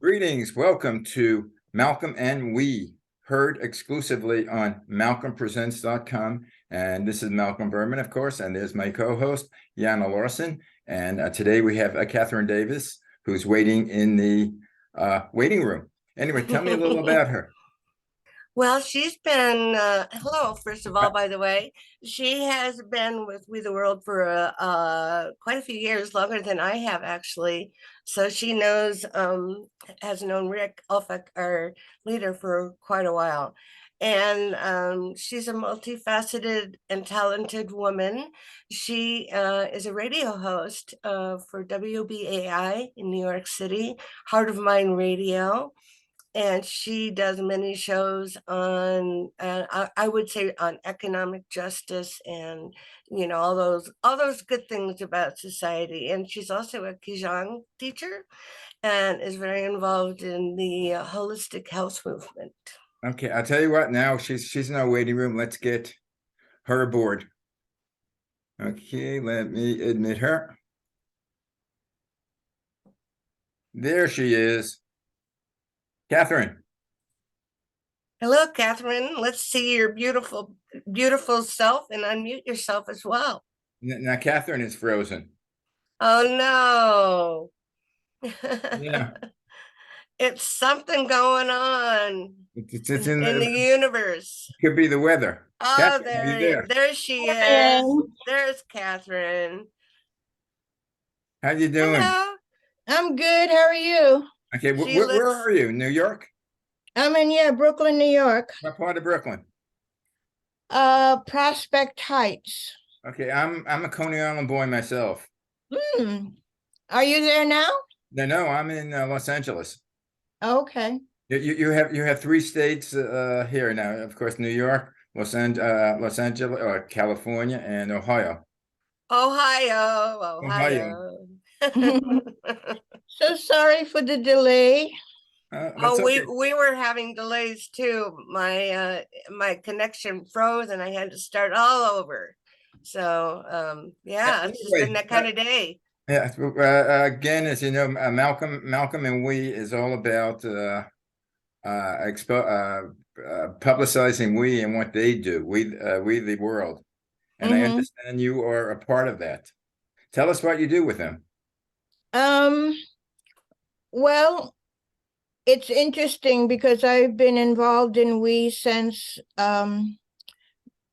Greetings. Welcome to Malcolm and We, heard exclusively on malcolmpresents.com. And this is Malcolm Berman, of course, and there's my co-host, Yana Larson. And today we have Kathryn Davis, who's waiting in the waiting room. Anyway, tell me a little about her. Well, she's been, hello, first of all, by the way. She has been with We the World for quite a few years, longer than I have actually. So she knows, has known Rick Ulfik, our leader, for quite a while. And she's a multifaceted and talented woman. She is a radio host for WBAI in New York City, Heart of Mind Radio. And she does many shows on, I would say, on economic justice and all those good things about society. And she's also a Qigong teacher and is very involved in the holistic health movement. Okay, I'll tell you what. Now she's in our waiting room. Let's get her aboard. Okay, let me admit her. There she is. Kathryn. Hello, Kathryn. Let's see your beautiful, beautiful self and unmute yourself as well. Now, Kathryn is frozen. Oh, no. Yeah. It's something going on It's in the universe. Could be the weather. Oh, Kathryn, there she is. There's Kathryn. How you doing? Hello. I'm good. How are you? Okay, where are you? New York? I'm in Brooklyn, New York. What part of Brooklyn? Prospect Heights. Okay, I'm a Coney Island boy myself. Are you there now? No, I'm in Los Angeles. Okay. You have three states here now. Of course, New York, Los Angeles, California, and Ohio. Ohio. So sorry for the delay. We were having delays too. My connection froze and I had to start all over. So yeah, it's just been that kind of day. Yeah. Again, as you know, Malcolm and We is all about publicizing We and what they do. We the world, and I understand you are a part of that. Tell us what you do with them. Well, it's interesting because I've been involved in We since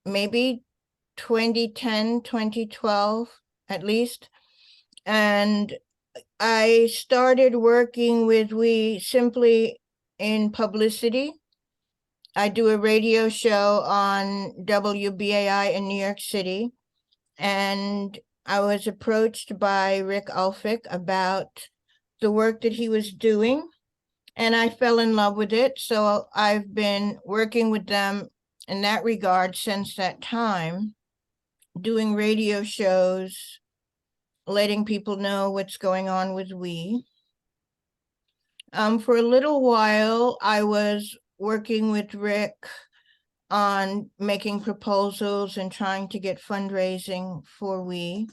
maybe 2010, 2012 at least. And I started working with We simply in publicity. I do a radio show on WBAI in New York City, and I was approached by Rick Ulfik about the work that he was doing, and I fell in love with it. So I've been working with them in that regard since that time, doing radio shows, letting people know what's going on with We. For a little while, I was working with Rick on making proposals and trying to get fundraising for We.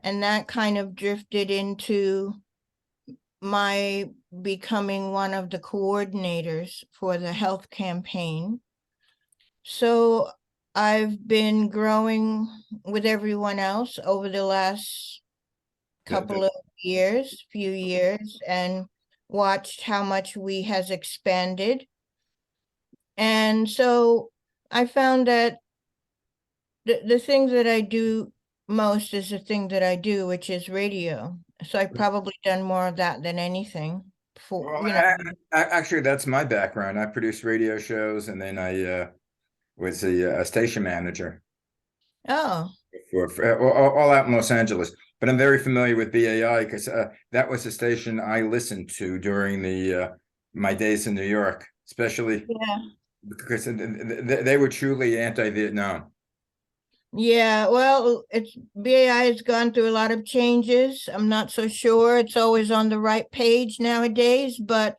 And that kind of drifted into my becoming one of the coordinators for the health campaign. So I've been growing with everyone else over the last few years, and watched how much We has expanded. And so I found that the thing that I do most is the thing that I do, which is radio. So I've probably done more of that than anything. Actually, that's my background. I produced radio shows, and then I was a station manager. Oh. For all out in Los Angeles. But I'm very familiar with BAI because that was the station I listened to during my days in New York, especially because they were truly anti-Vietnam. Yeah, well, BAI has gone through a lot of changes. I'm not so sure it's always on the right page nowadays, but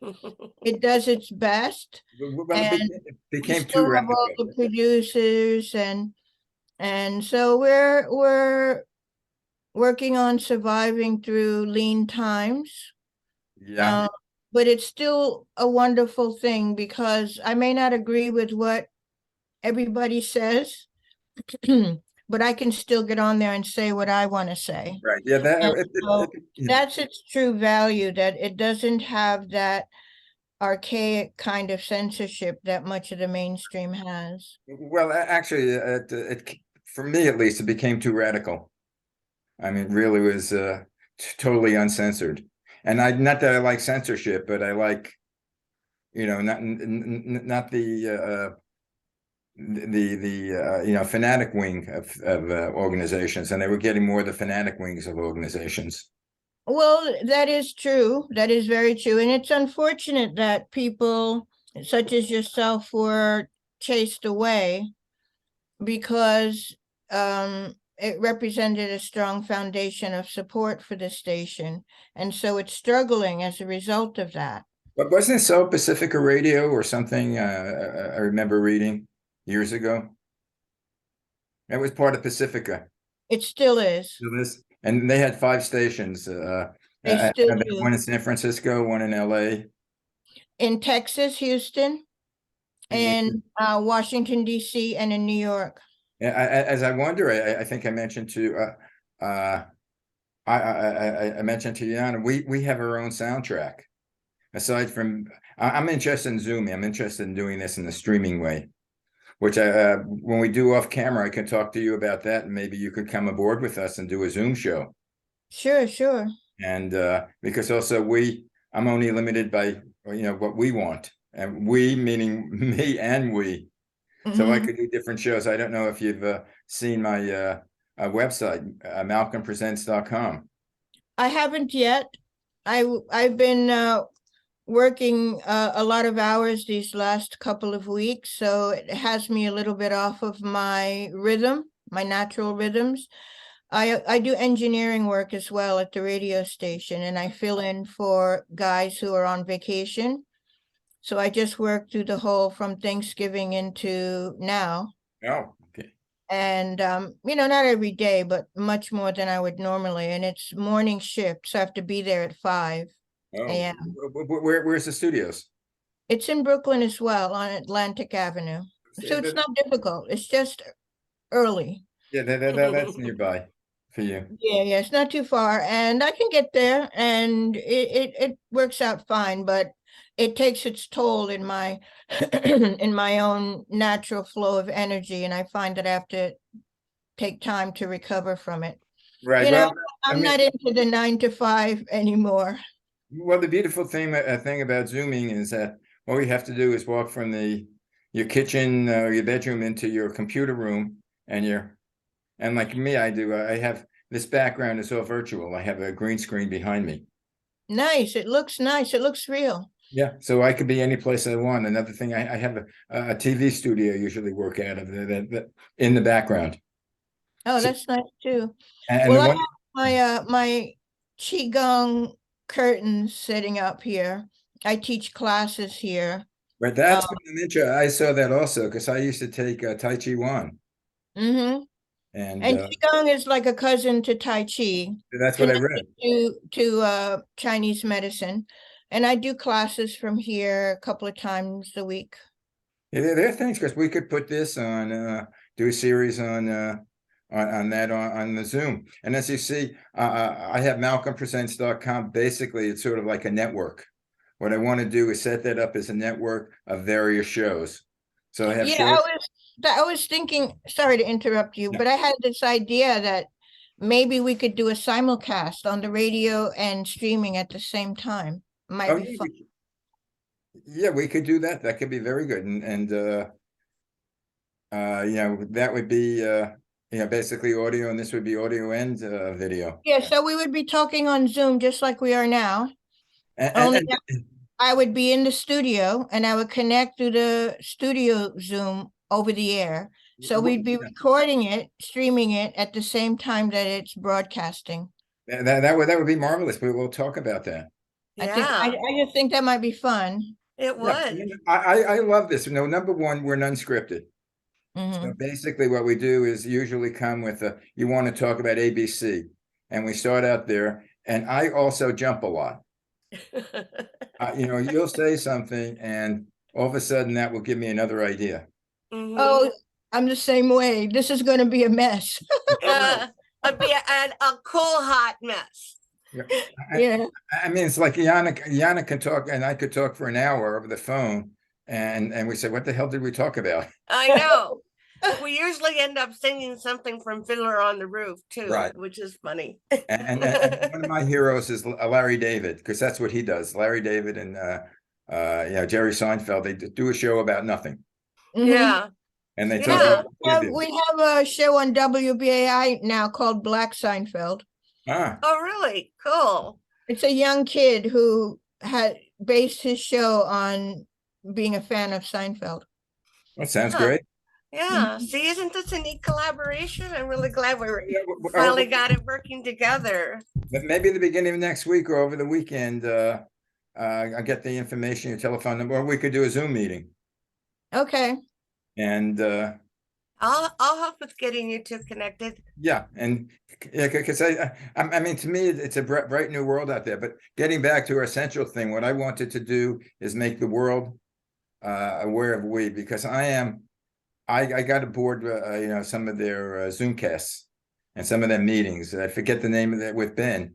it does its best. Well, it became too radical. All the producers and so we're working on surviving through lean times. Yeah. But it's still a wonderful thing because I may not agree with what everybody says, but I can still get on there and say what I want to say. Right. Yeah. That And so yeah. that's its true value, that it doesn't have that archaic kind of censorship that much of the mainstream has. Well, actually, for me at least, it became too radical. I mean, really was totally uncensored. And not that I like censorship, but I like, not the fanatic wing of organizations, and they were getting more the fanatic wings of organizations. Well, that is true. That is very true. And it's unfortunate that people such as yourself were chased away because it represented a strong foundation of support for the station. And so it's struggling as a result of that. But wasn't it so Pacifica Radio or something? I remember reading years ago. It was part of Pacifica. It still is. And they had 5 stations. They still do. One in San Francisco, one in LA. In Texas, Houston, in Washington, D.C., and in New York. As I wonder, I think I mentioned to I mentioned to Yana, we have our own soundtrack. Aside from, I'm interested in Zooming. I'm interested in doing this in the streaming way, which when we do off camera, I can talk to you about that, and maybe you could come aboard with us and do a Zoom show. Sure, sure. And because also I'm only limited by what we want, and we meaning me and we. So I could do different shows. I don't know if you've seen my website, malcolmpresents.com. I haven't yet. I've been working a lot of hours these last couple of weeks, so it has me a little bit off of my rhythm, my natural rhythms. I do engineering work as well at the radio station, and I fill in for guys who are on vacation. So I just work through the whole from Thanksgiving into now. Oh, okay. And not every day, but much more than I would normally. And it's morning shift, so I have to be there at 5 a.m. Where's the studios? It's in Brooklyn as well, on Atlantic Avenue. So it's not difficult. It's just early. Yeah, that's nearby for you. Yeah, it's not too far, and I can get there, and it works out fine. But it takes its toll in my in my own natural flow of energy, and I find that I have to take time to recover from it. Right. I'm not into the 9 to 5 anymore. Well, the beautiful thing about Zooming is that all you have to do is walk from your kitchen or your bedroom into your computer room, and like me, I have this background is all virtual. I have a green screen behind me. Nice. It looks nice. It looks real. Yeah, so I could be any place I want. Another thing, I have a TV studio usually work out of that in the background. Oh, that's nice too. And well, I have my qigong curtains sitting up here. I teach classes here. Right, that's been an intro. I saw that also because I used to take Tai Chi Wan. Mm-hmm. And qigong is like a cousin to Tai Chi. That's what I read. To Chinese medicine. And I do classes from here a couple of times a week. Yeah, there are things, because we could put this on, do a series on the Zoom. And as you see, I have malcolmpresents.com. Basically, it's sort of like a network. What I want to do is set that up as a network of various shows. So I have I was thinking, sorry to interrupt you, but I had this idea that maybe we could do a simulcast on the radio and streaming at the same time. Might be fun. We could do that. That could be very good. And that would be basically audio, and this would be audio and video. Yeah, so we would be talking on Zoom just like we are now. I would be in the studio, and I would connect through the studio Zoom over the air. So we'd be recording it, streaming it at the same time that it's broadcasting. That would be marvelous. We'll talk about that. Yeah. I just think that might be fun. It would. Yeah, I love this. Number one, we're unscripted. Mm-hmm. So basically what we do is usually come with you want to talk about ABC, and we start out there. And I also jump a lot. You'll say something and all of a sudden that will give me another idea. Mhm. Oh, I'm the same way. This is going to be a mess. It'd be a cool, hot mess. Yeah. I mean, it's like Yana can talk and I could talk for an hour over the phone and we say, what the hell did we talk about? I know. We usually end up singing something from Fiddler on the Roof too, Right. which is funny. And one of my heroes is Larry David, because that's what he does. Larry David and Jerry Seinfeld, they do a show about nothing. Mhm. Yeah. And they Yeah. talk about We have a show on WBAI now called Black Seinfeld. Oh, really? Cool. It's a young kid who had based his show on being a fan of Seinfeld. That sounds Huh. great. Yeah. See, isn't this a neat collaboration? I'm really glad we Finally finally got it working together. Maybe the beginning of next week or over the weekend, I'll get the information, your telephone number, or we could do a Zoom meeting. Okay. And I'll help with getting you two connected. yeah, and because I mean, to me, it's a bright new world out there. But getting back to our central thing, what I wanted to do is make the world aware of we, because I got aboard, some of their Zoomcasts and some of their meetings. I forget the name of that with Ben.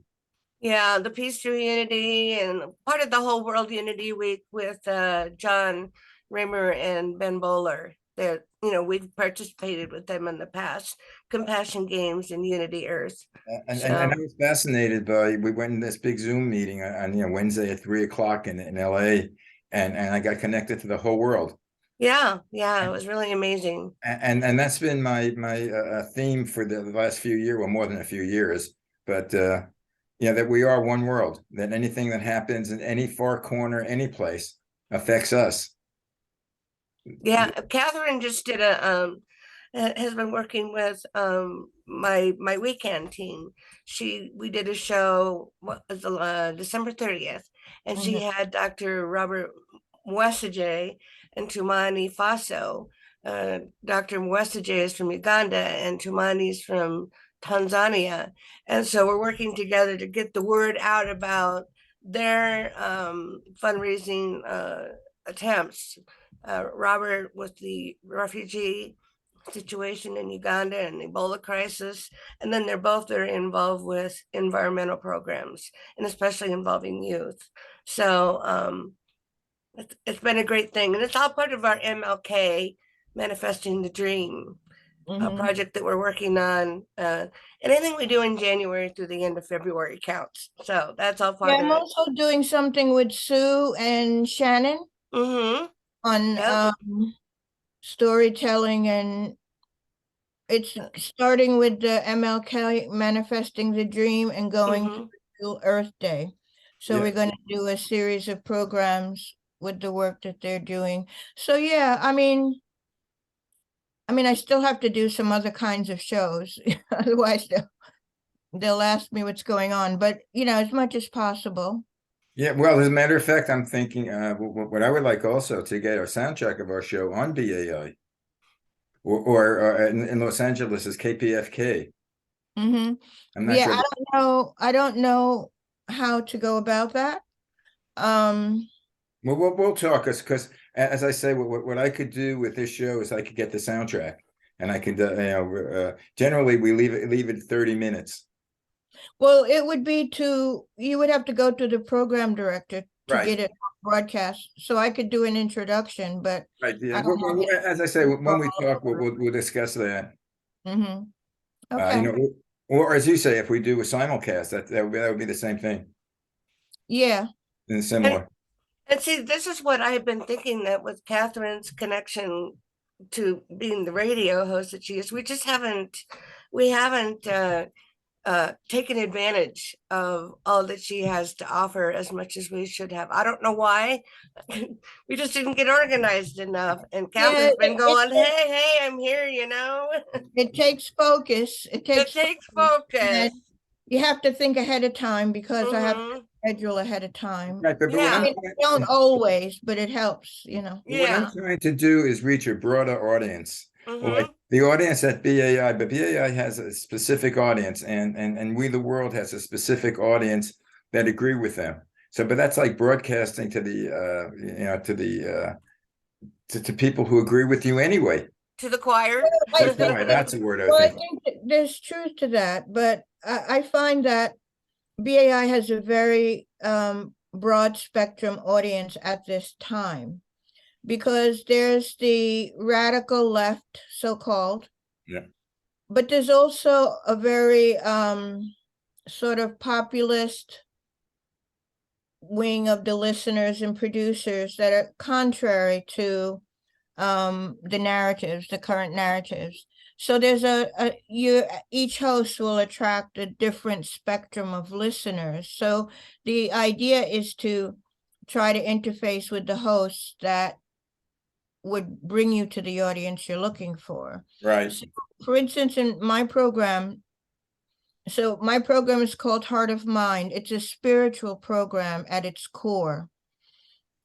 Yeah, the Peace Through Unity and part of the whole World Unity Week with John Rimmer and Ben Bowler. That we've participated with them in the past. Compassion Games and Unity Earth. And I was fascinated by. We went in this big Zoom meeting on Wednesday at 3:00 in LA, and I got connected to the whole world. Yeah, it was really amazing. And that's been my theme for the last few years, well, more than a few years. But that we are one world. That anything that happens in any far corner, any place, affects us. Yeah, Kathryn just did has been working with my weekend team. We did a show, what was December 30th, and she had Dr. Robert Mwesige and Tumani Faso. Dr. Mwesige is from Uganda and Tumani is from Tanzania. And so we're working together to get the word out about their fundraising attempts. Robert with the refugee situation in Uganda and the Ebola crisis. And then they're both very involved with environmental programs and especially involving youth. So it's been a great thing. And it's all part of our MLK Manifesting the Dream project that we're working on. Anything we do in January through the end of February counts. So that's all part of it. I'm also doing something with Sue and Shannon. On storytelling, and it's starting with the MLK Manifesting the Dream and going to Earth Day. So we're going to do a series of programs with the work that they're doing. So yeah, I mean, I still have to do some other kinds of shows, otherwise they'll ask me what's going on. But as much as possible. Yeah, well, as a matter of fact, I'm thinking what I would like also to get our soundtrack of our show on BAI, or in Los Angeles is KPFK. I'm not sure. I don't know how to go about that. Well, we'll talk, because as I say, what I could do with this show is I could get the soundtrack, and I could generally we leave it 30 minutes. Well, it would be you would have to go to the program director to get it broadcast. So I could do an introduction, but yeah. As I say, when we talk, we'll discuss that. Okay. Or as you say, if we do a simulcast, that would be the same thing. Yeah. And similar. And see, this is what I've been thinking, that with Kathryn's connection to being the radio host that she is, we haven't taken advantage of all that she has to offer as much as we should have. I don't know why. We just didn't get organized enough. And Kathryn's been going, hey, I'm here, It takes focus. It takes focus. You have to think ahead of time, because I have to schedule ahead of time. Right, but don't always, but it helps, What I'm trying to do is reach a broader audience. Like the audience at BAI, but BAI has a specific audience, and We the World has a specific audience that agree with them. So, but that's like broadcasting to the, to people who agree with you anyway. To the choir. I That's think why, that's a word I Well, I think. think that there's truth to that, but I find that BAI has a very broad spectrum audience at this time, because there's the radical left, so-called. Yeah. But there's also a very sort of populist wing of the listeners and producers that are contrary to the narratives, the current narratives. So there's each host will attract a different spectrum of listeners. So the idea is to try to interface with the hosts that would bring you to the audience you're looking for. Right. So, for instance, in my program, so my program is called Heart of Mind. It's a spiritual program at its core.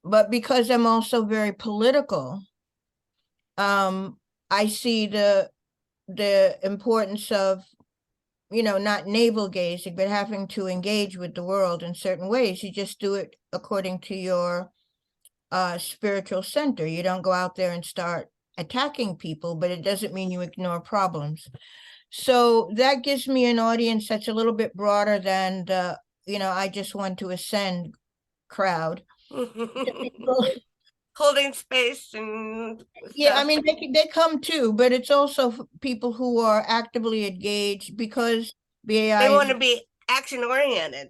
But because I'm also very political, I see the importance of, not navel gazing, but having to engage with the world in certain ways. You just do it according to your spiritual center. You don't go out there and start attacking people, but it doesn't mean you ignore problems. So that gives me an audience that's a little bit broader than the, I just want to ascend crowd. Holding space and Yeah, I stuff. mean, they come too, but it's also people who are actively engaged, because BAI They want is, to be action oriented.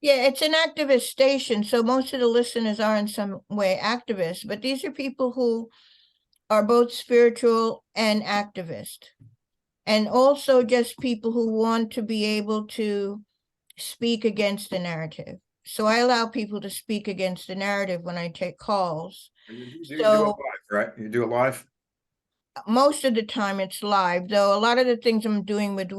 yeah, it's an activist station. So most of the listeners are in some way activists, but these are people who are both spiritual and activist, and also just people who want to be able to speak against the narrative. So I allow people to speak against the narrative when I take calls. You do it So live, right? You do it live? most of the time it's live, though a lot of the things I'm doing with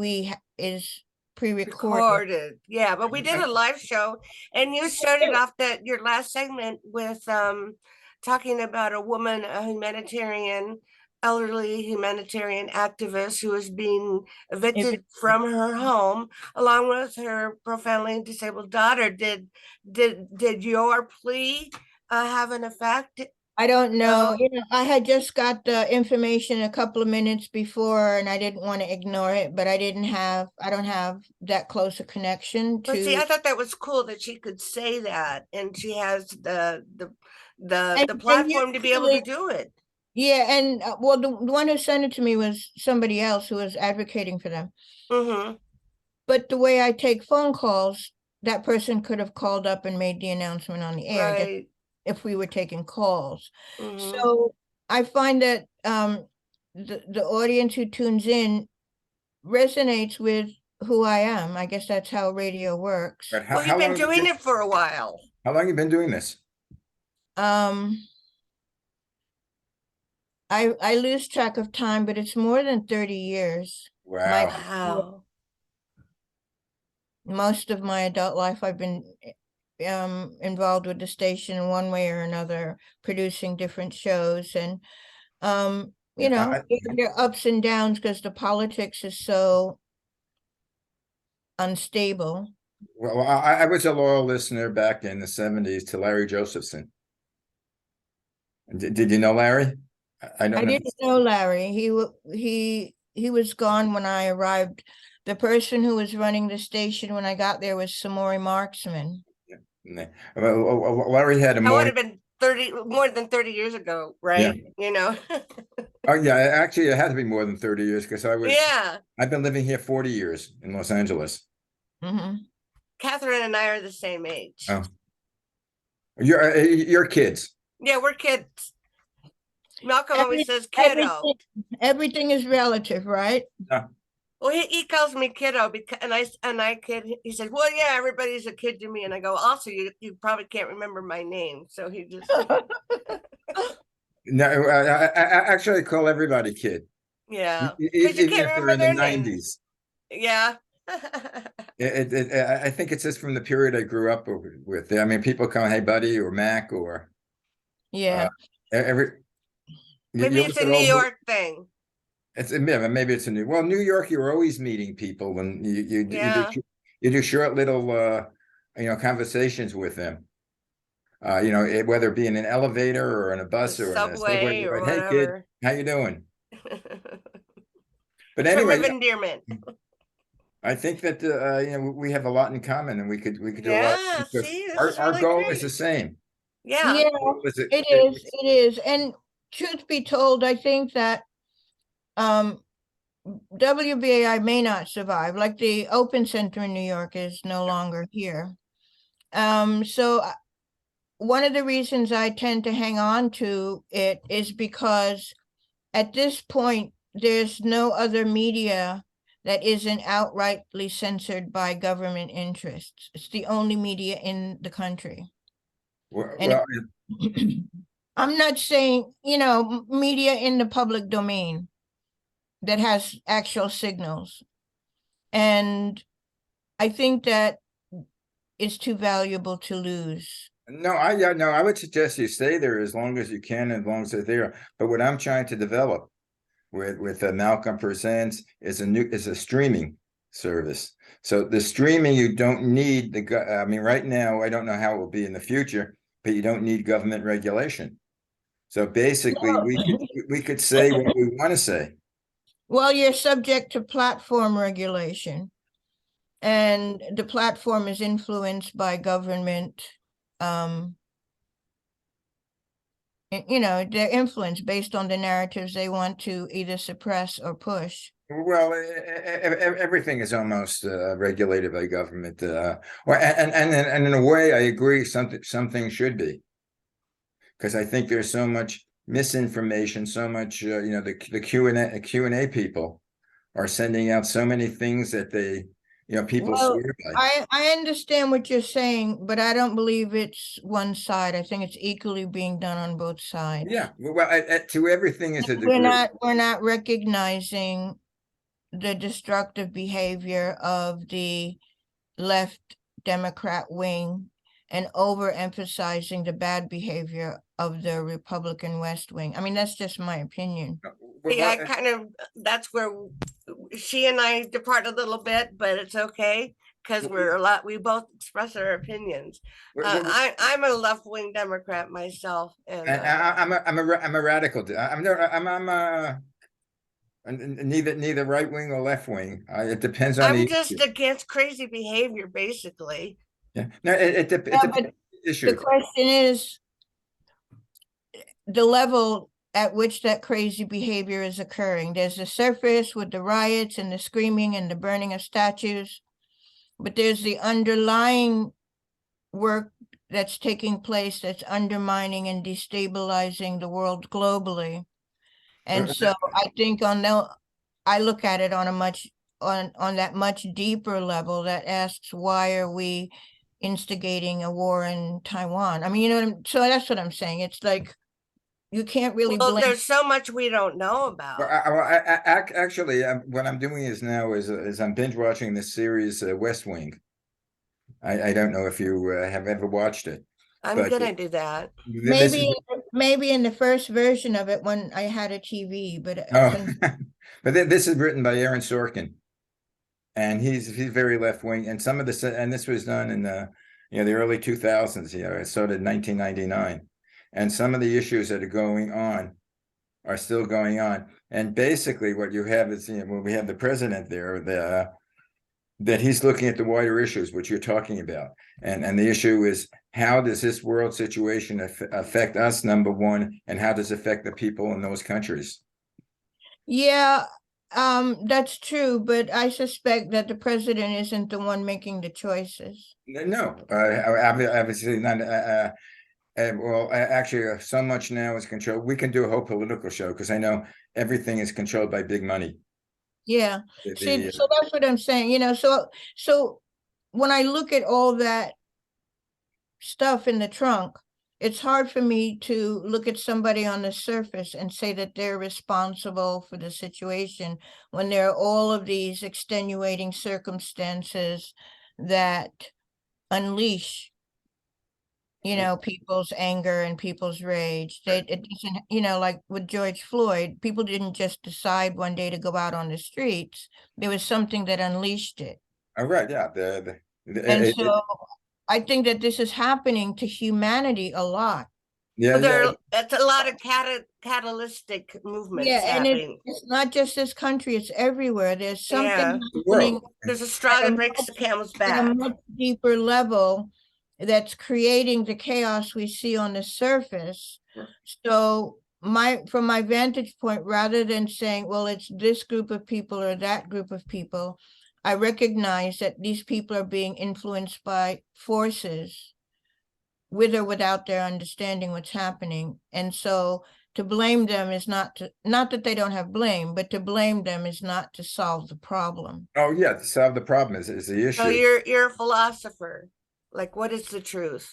is pre-recorded. Recorded. Yeah, but we did a live show, and you started off your last segment with talking about a woman, a humanitarian, elderly humanitarian activist who was being evicted from her home along with her profoundly disabled daughter. Did your plea have an effect? I don't know. I had just got the information a couple of minutes before, and I didn't want to ignore it, but I don't have that close a connection But see, I to. thought that was cool that she could say that, and she has the And platform to be able to usually- do it. Yeah, and well, the one who sent it to me was somebody else who was advocating for them. Mm-hmm. But the way I take phone calls, that person could have called up and made the announcement on the air, just Right. if we were taking calls. Mhm. So I find that the audience who tunes in resonates with who I am. I guess that's how radio works. But Well, you've been doing it for a while. How long have you been doing this? I lose track of time, but it's more than 30 years. Wow. Wow. Most of my adult life I've been involved with the station in one way or another, producing different shows, and there are ups and downs because the politics is so unstable. Well, I was a loyal listener back in the 70s to Larry Josephson. Did you know Larry? I didn't know Larry. He was gone when I arrived. The person who was running the station when I got there was Samori Marksman. Larry had a That would have been more than 30 years ago, right? Yeah. Oh yeah, actually it had to be more than 30 years because I've been living here 40 years in Los Angeles. Mm-hmm. Kathryn and I are the same age. Oh. You're kids. Yeah, we're kids. Malcolm always says kiddo. Everything is relative, right? Yeah. Well, he calls me kiddo because, and I kid. He says, "Well, yeah, everybody's a kid to me." And I go, "Also, you probably can't remember my name." So he just. No, I actually call everybody kid. Yeah, even if they're in the 90s. Yeah. I think it's just from the period I grew up with. I mean, people call, "Hey, buddy," or Mac, or yeah. Maybe it's a New York thing. Maybe it's a New York. You're always meeting people, and you do short little conversations with them. whether it be in an elevator or in a The bus or in a subway subway, or hey kid, whatever. how you doing? But Term anyway, of endearment. I think that we have a lot in common, and we could do a lot Yeah, because see, this is our really goal is the great. same. Yeah. Yeah, Goal is it is, it is. And truth be told, I think that um WBAI may not survive. Like the Open Center in New York is no longer here. So one of the reasons I tend to hang on to it is because at this point, there's no other media that isn't outrightly censored by government interests. It's the only media in the country. And well, I'm not saying, media in the public domain that has actual signals. And I think that is too valuable to lose. no, I would suggest you stay there as long as you can, as long as they're there. But what I'm trying to develop with Malcolm Presents is a streaming service. So the streaming, you don't need I mean, right now, I don't know how it will be in the future, but you don't need government regulation. So basically, we could say what we want to say. Well, you're subject to platform regulation, and the platform is influenced by government. They're influenced based on the narratives they want to either suppress or push. Well, everything is almost regulated by government. And in a way, I agree. Some things should be, because I think there's so much misinformation, so much. The Q&A people are sending out so many things that people Well, swear by. I understand what you're saying, but I don't believe it's one side. I think it's equally being done on both sides. Yeah, well, to everything is a We're degree. not recognizing the destructive behavior of the left Democrat wing and overemphasizing the bad behavior of the Republican West Wing. I mean, that's just my opinion. Yeah, that's where she and I depart a little bit, but it's okay because we both express our opinions. I'm a left-wing Democrat myself, and I'm a radical. Neither right wing or left wing. It depends on I'm the just issue. against crazy behavior, basically. Yeah, no, it Yeah, depends but on the issue. the question is the level at which that crazy behavior is occurring. There's the surface with the riots and the screaming and the burning of statues, but there's the underlying work that's taking place that's undermining and destabilizing the world globally. And so I think I look at it on a much on that much deeper level that asks, why are we instigating a war in Taiwan? I mean, so that's what I'm saying. It's like you can't really Well, blame. there's so much we don't know about. Actually, what I'm doing is I'm binge watching this series, West Wing. I don't know if you have ever watched it. I'm gonna do that. Maybe in the first version of it when I had a TV, but but this is written by Aaron Sorkin, and he's very left wing. And this was done in the early 2000s. It started in 1999, and some of the issues that are going on are still going on. And basically, what you have is when we have the president there, that he's looking at the wider issues, which you're talking about. And the issue is, how does this world situation affect us, number one, and how does it affect the people in those countries? Yeah, that's true, but I suspect that the president isn't the one making the choices. No, obviously not. Well, actually, so much now is controlled. We can do a whole political show, because I know everything is controlled by big money. Yeah. See, so that's what I'm saying, so when I look at all that stuff in the trunk, it's hard for me to look at somebody on the surface and say that they're responsible for the situation when there are all of these extenuating circumstances that unleash people's anger and people's rage. It doesn't, like with George Floyd, people didn't just decide one day to go out on the streets. There was something that unleashed it. Oh, right, yeah. I think that this is happening to humanity a lot. Yeah, yeah. It's a lot of catalytic movements Yeah, and happening. it's not just this country, it's everywhere. There's something Yeah. The happening world. There's a straw at a that breaks the much- camel's at a back. much deeper level that's creating the chaos we see on the surface. Sure. So from my vantage point, rather than saying, well, it's this group of people or that group of people, I recognize that these people are being influenced by forces with or without their understanding what's happening. And so to blame them is not that they don't have blame, but to blame them is not to solve the problem. Oh, yeah, to solve the problem is the So issue. you're a philosopher. Like, what is the truth?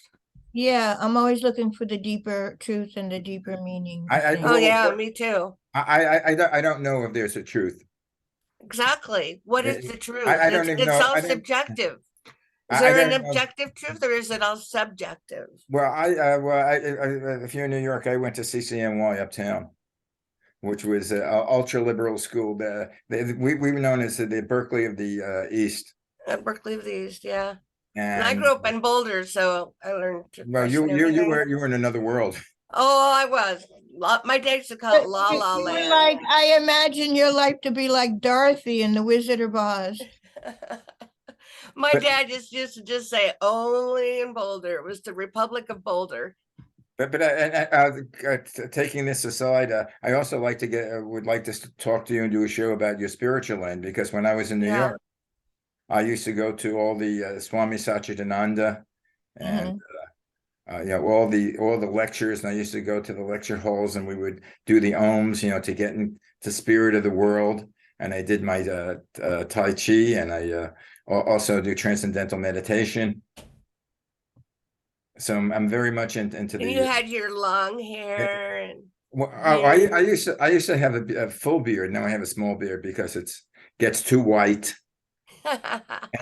Yeah, I'm always looking for the deeper truth and the deeper meaning. I- things. Oh Well, yeah, what- me too. I don't know if there's a truth. Exactly. What is I- the truth? I don't even It's know. all I don't. subjective. Is I there an don't know. objective truth or is it all subjective? Well, if you're in New York, I went to CCNY uptown, which was an ultra liberal school. We were known as the Berkeley of the East. At Berkeley of the East, yeah. And I And grew up in Boulder, so I learned to well, question everything. you were in another world. Oh, I was. My dad used to call it La La You were Land. like, I imagine your life to be like Dorothy in The Wizard of Oz. My But- dad just used to just say only in Boulder. It was the Republic of Boulder. But taking this aside, I also like to would like to talk to you and do a show about your spiritual end, because when I was in New Yeah. York, I used to go to all the Swami Satchidananda and all the lectures, and I used to go to the lecture halls, and we would do the ohms, to get into spirit of the world. And I did my Tai Chi, and I also do transcendental meditation. So I'm very much into And the. you had your long hair and Well, beard. I used to have a full beard. Now I have a small beard because gets too white.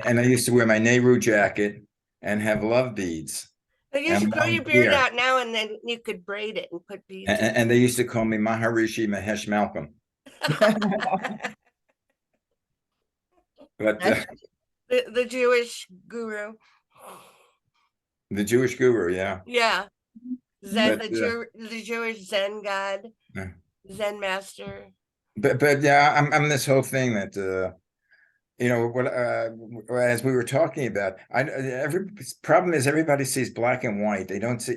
And I used to wear my Nehru jacket and have love beads. You should And grow long your beard hair. out now and then you could braid it and put beads in And they used to call me Maharishi Mahesh Malcolm. But the Jewish guru. the Jewish guru, yeah. Yeah. Zen, But, the Jewish Zen god, Yeah. Zen master. But yeah, I'm this whole thing that what as we were talking about, every problem is everybody sees black and white. They don't see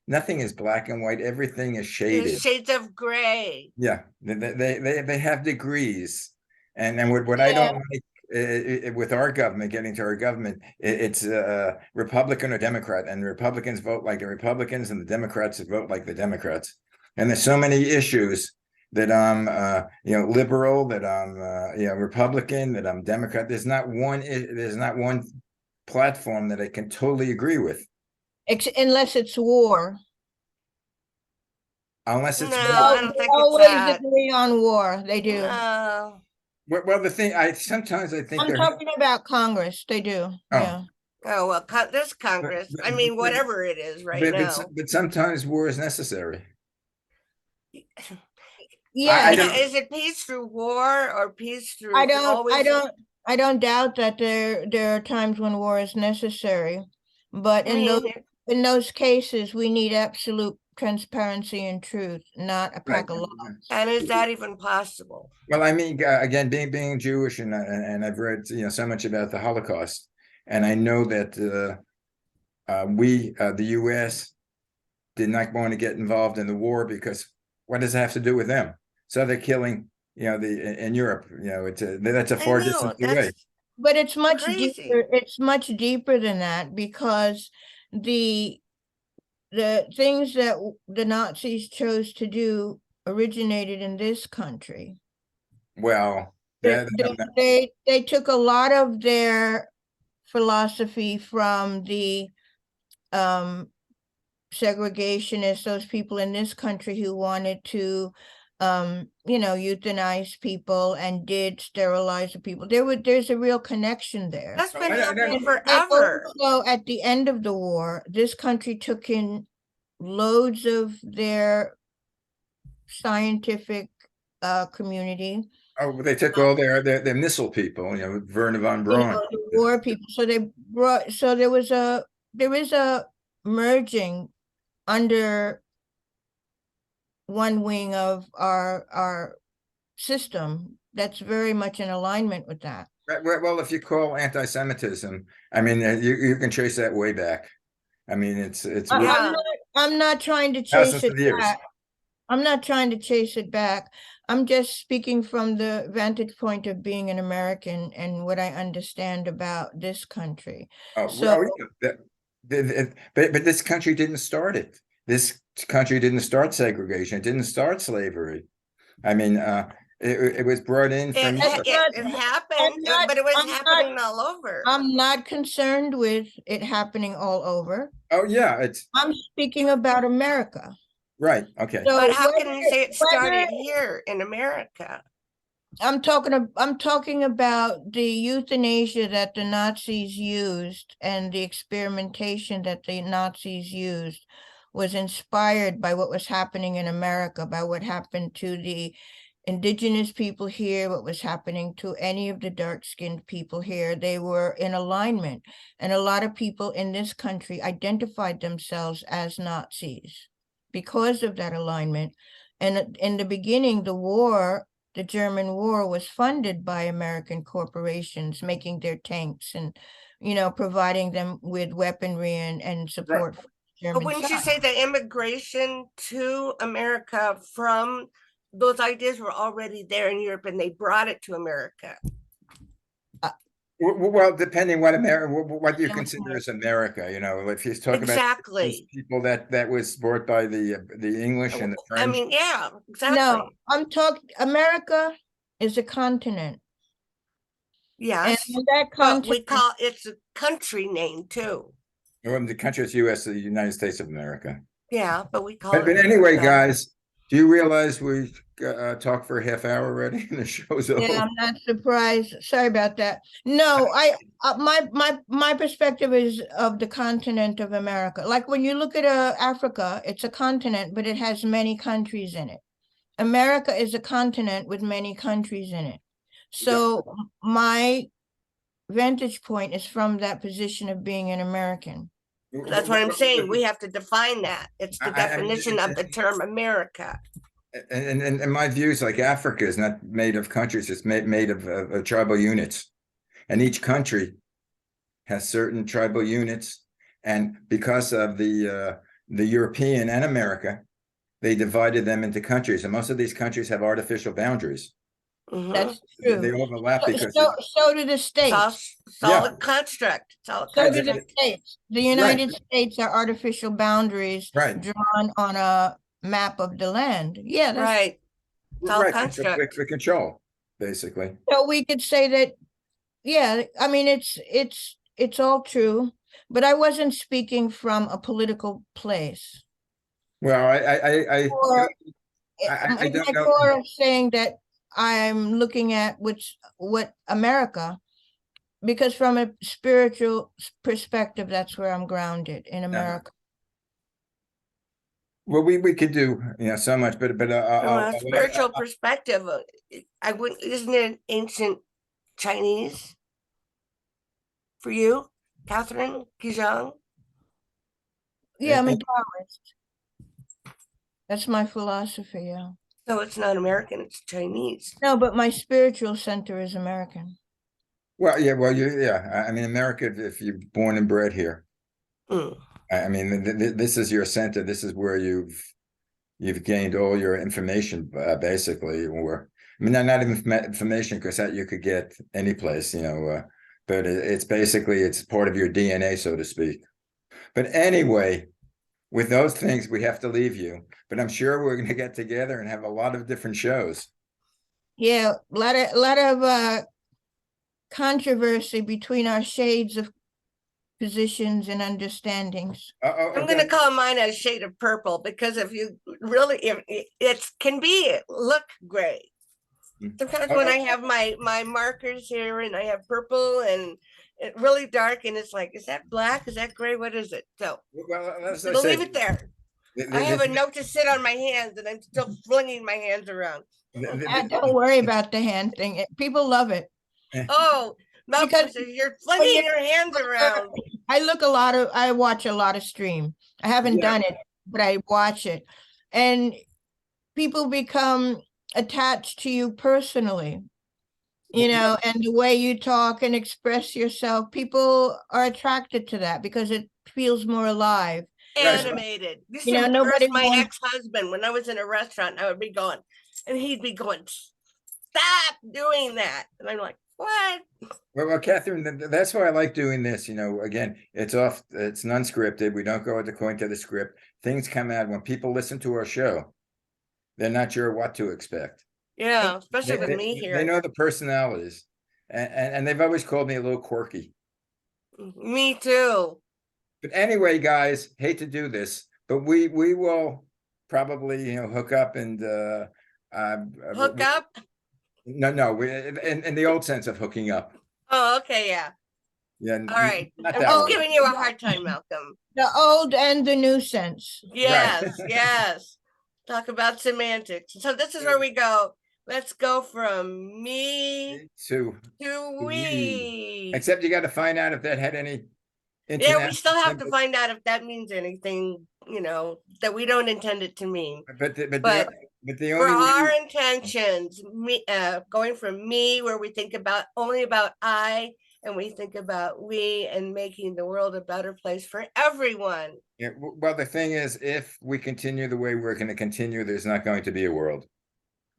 nothing is black and white. Everything is shaded. There's shades of gray. Yeah, they have degrees, and what I don't like with our government, getting to our government, it's Republican or Democrat, and the Republicans vote like the Republicans, and the Democrats vote like the Democrats. And there's so many issues that I'm liberal, that I'm Republican, that I'm Democrat. There's not one platform that I can totally agree with, Unless it's war. unless it's No, war. I don't They think it's always that. agree on war. They do. No. Well, the thing sometimes I think I'm talking about Congress. They do. Oh. Yeah. Oh, well, this Congress, I mean, whatever it is right now. but sometimes war is necessary. Yeah. I don't- Is it peace through war or peace through I always? don't doubt that there are times when war is necessary, but I mean, in those cases, we need absolute transparency and truth, not a pack of lies. and is that even possible? Well, I mean, again, being Jewish, and I've read so much about the Holocaust, and I know that the U.S. did not want to get involved in the war, because what does it have to do with them? So they're killing, in Europe, that's a far distance away. But it's much Crazy. deeper. It's much deeper than that, because the things that the Nazis chose to do originated in this country. Well, They took a lot of their philosophy from the segregationists, those people in this country who wanted to euthanize people and did sterilize the people. There's a real connection there. That's been I happening don't- forever. So at the end of the war, this country took in loads of their scientific community. Oh, they took all their missile people, Werner von Braun. The war people. So there was a there is a merging under one wing of our system that's very much in alignment with that. Right, well, if you call anti-Semitism, I mean, you can trace that way back. I mean, it's Yeah. I'm not trying to chase thousands it of years. back. I'm not trying to chase it back. I'm just speaking from the vantage point of being an American and what I understand about this country. Oh, So but this country didn't start it. This country didn't start segregation. It didn't start slavery. I mean, it was brought in from Europe. It happened, but it was happening all over. I'm not concerned with it happening all over. Oh yeah, I'm speaking about America. Right. Okay. So But how can you say it started here in America? I'm talking about the euthanasia that the Nazis used and the experimentation that the Nazis used was inspired by what was happening in America, by what happened to the indigenous people here, what was happening to any of the dark-skinned people here. They were in alignment. And a lot of people in this country identified themselves as Nazis because of that alignment. And in the beginning, the German war was funded by American corporations, making their tanks and, providing them with weaponry and support. Right. For the German But wouldn't you side. say the immigration to America from those ideas were already there in Europe and they brought it to America? Well, depending what you consider as America, if you talk about those people that was brought by the English and the French. I mean, yeah, exactly. No, I'm talking, America is a continent. Yes, and that but we call it's a country name too. Well, the country is U.S., the United States of America. Yeah, but we call But it. anyway, guys, do you realize we talked for a half hour already and the show's over? Yeah, I'm not surprised. Sorry about that. No, my perspective is of the continent of America. Like when you look at Africa, it's a continent, but it has many countries in it. America is a continent with many countries in it. So my vantage point is from that position of being an American. That's what I'm saying. We have to define that. It's the definition of the term America. And my view is like Africa is not made of countries, it's made of tribal units. And each country has certain tribal units. And because of the European and America, they divided them into countries. And most of these countries have artificial boundaries. Mhm. That's true. They overlap because So do the states. It's all a construct. It's all a So do construct. the states. The United States are artificial boundaries drawn on a map of the land. Yeah, that's Right. It's all construct. for control, basically. so we could say that. Yeah, I mean it's all true, but I wasn't speaking from a political place. Well, I don't know. More saying that I'm looking at what America, because from a spiritual perspective, that's where I'm grounded in America. Well, we could do so much, but From a spiritual perspective, I wouldn't. Isn't it ancient Chinese for you, Kathryn Kijang? Yeah, I'm a Taoist. That's my philosophy. Yeah. So it's not American, it's Chinese. No, but my spiritual center is American. Well, yeah, I mean, America, if you're born and bred here, I mean, this is your center. This is where you've gained all your information, basically. Or I mean, not even information, because that you could get any place, but it's basically it's part of your DNA, so to speak. But anyway, with those things, we have to leave you. But I'm sure we're going to get together and have a lot of different shows. Yeah, a lot of controversy between our shades of positions and understandings. I'm going to call mine a shade of purple, because if you really, if it can look gray. Sometimes when I have my markers here and I have purple and it really dark and it's like, is that black? Is that gray? What is it? So we'll leave it there. I have a note to sit on my hands and I'm still flinging my hands around. Don't worry about the hand thing. People love it. Oh, Malcolm says you're flinging your hands around. I watch a lot of stream. I haven't Yeah. done it, but I watch it. And people become attached to you personally, and the way you talk and express yourself, people are attracted to that because it feels more alive. Right. Animated. Used You to know, embarrass nobody my wants- ex-husband when I was in a restaurant. I would be going, and he'd be going, "Stop doing that!" And I'm like, "What?" Well, Catherine, that's why I like doing this. Again, it's non-scripted. We don't go according to the script. Things come out when people listen to our show. They're not sure what to expect. Yeah, especially with me They here. know the personalities, and they've always called me a little quirky. Me too. But anyway, guys, hate to do this, but we will probably hook up and Hook up. No, we in the old sense of hooking up. Oh, okay, yeah. Yeah. All right. Not I'm that just way. giving you a hard time, Malcolm. the old and the new sense. Yes, yes. Talk about semantics. So this is where we go. Let's go from me To to we. except you got to find out if that had any Yeah, we still have to international- find out if that means anything, that we don't intend it to mean. But the For only our way, intentions, going from me, where we think about only about I, and we think about we, and making the world a better place for everyone. yeah, well, the thing is, if we continue the way we're going to continue, there's not going to be a world.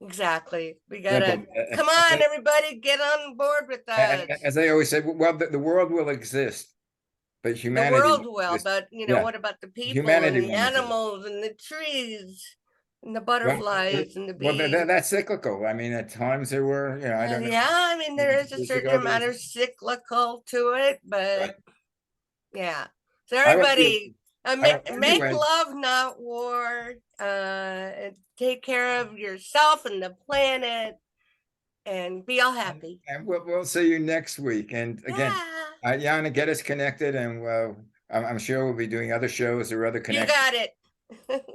Exactly. We gotta Simple. come on, everybody, get on board with us. As I always say, well, the world will exist, but The humanity world won't will, exist. but Yeah. what about the people Humanity and the won't exist. animals and the trees and the butterflies and the Well, bees? that's cyclical. I mean, at times there were, I don't know. Yeah, I mean, there is a Years certain ago, amount there of cyclical to it, but Right. yeah. So I would everybody, make anyway. love, not war. And take care of yourself and the planet, and be all happy. And we'll see you next week. And again, Yeah. Yana, get us connected, and I'm sure we'll be doing other shows or other You connections. got it.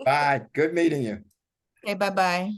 Bye. Good meeting you. Okay, bye-bye.